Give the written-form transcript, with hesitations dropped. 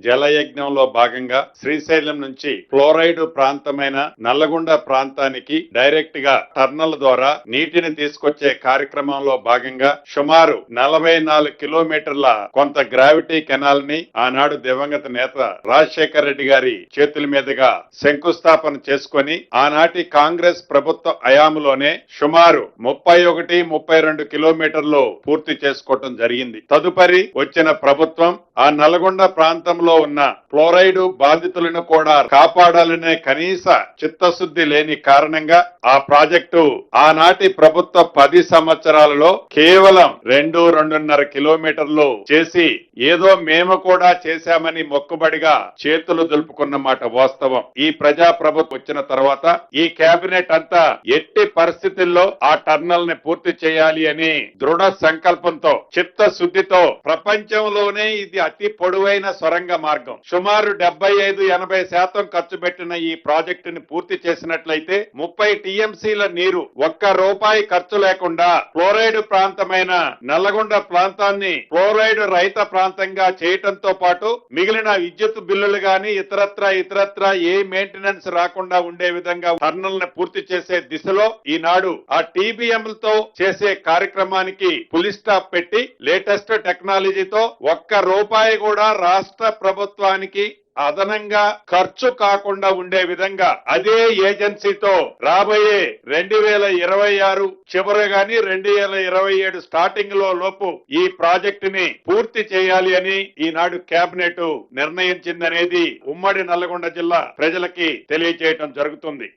జలయజ్ఞంలో భాగంగా శ్రీశైలం నుంచి ఫ్లోరైడ్ ప్రాంతమైన నల్లగొండ ప్రాంతానికి డైరెక్ట్ గా టర్నల్ ద్వారా నీటిని తీసుకొచ్చే కార్యక్రమంలో భాగంగా సుమారు 44 కిలోమీటర్ల కొంత గ్రావిటీ కెనాల్ ని ఆనాడు దివంగత నేత రాజశేఖర రెడ్డి గారి చేతుల మీదుగా శంకుస్థాపన చేసుకొని ఆనాటి కాంగ్రెస్ ప్రభుత్వ హయాంలోనే సుమారు 31-32 కిలోమీటర్లు పూర్తి చేసుకోవటం జరిగింది. తదుపరి వచ్చిన ప్రభుత్వం ఆ నల్గొండ ప్రాంతంలో ఉన్న ఫ్లోరైడ్ బాధితులను కూడా కాపాడాలనే కనీస చిత్తశుద్ధి లేని కారణంగా ఆ ప్రాజెక్టు ఆనాటి ప్రభుత్వ 10 సంవత్సరాలలో కేవలం 2-2.5 కిలోమీటర్లు చేసి ఏదో మేము కూడా చేశామని మొక్కుబడిగా చేతులు దులుపుకున్న మాట వాస్తవం. ఈ ప్రజా ప్రభుత్వం వచ్చిన తర్వాత ఈ కేబినెట్ అంతా ఎట్టి పరిస్థితుల్లో ఆ టర్నల్ ని పూర్తి చేయాలి అని దృఢ సంకల్పంతో చిత్తశుద్ధితో ప్రపంచంలోనే ఇది అతి పొడవైన సొరంగ మార్గం సుమారు 75-80% ఖర్చు పెట్టిన ఈ ప్రాజెక్టుని పూర్తి చేసినట్లయితే 30 టీఎంసీల నీరు ₹1 ఖర్చు లేకుండా ఫ్లోరైడ్ ప్రాంతమైన నల్లగొండ ప్రాంతాన్ని ఫ్లోరైడ్ రహిత ప్రాంతంగా చేయటంతో పాటు మిగిలిన విద్యుత్ బిల్లులు గాని ఇతరత్రా ఏ మెయింటెనెన్స్ రాకుండా ఉండే విధంగా టర్నల్ ని పూర్తి చేసే దిశలో ఈనాడు ఆ టీబీఎంలతో చేసే కార్యక్రమానికి పులి స్టాప్ పెట్టి లేటెస్ట్ టెక్నాలజీతో ₹1 కూడా రాష్ట్ర ప్రభుత్వానికి అదనంగా ఖర్చు కాకుండా ఉండే విధంగా అదే ఏజెన్సీతో రాబోయే 2026 చివరి గాని 2027 స్టార్టింగ్ లోపు ఈ ప్రాజెక్టుని పూర్తి చేయాలి అని ఈనాడు కేబినెట్ నిర్ణయించిందనేది ఉమ్మడి నల్లగొండ జిల్లా ప్రజలకి తెలియజేయటం జరుగుతుంది.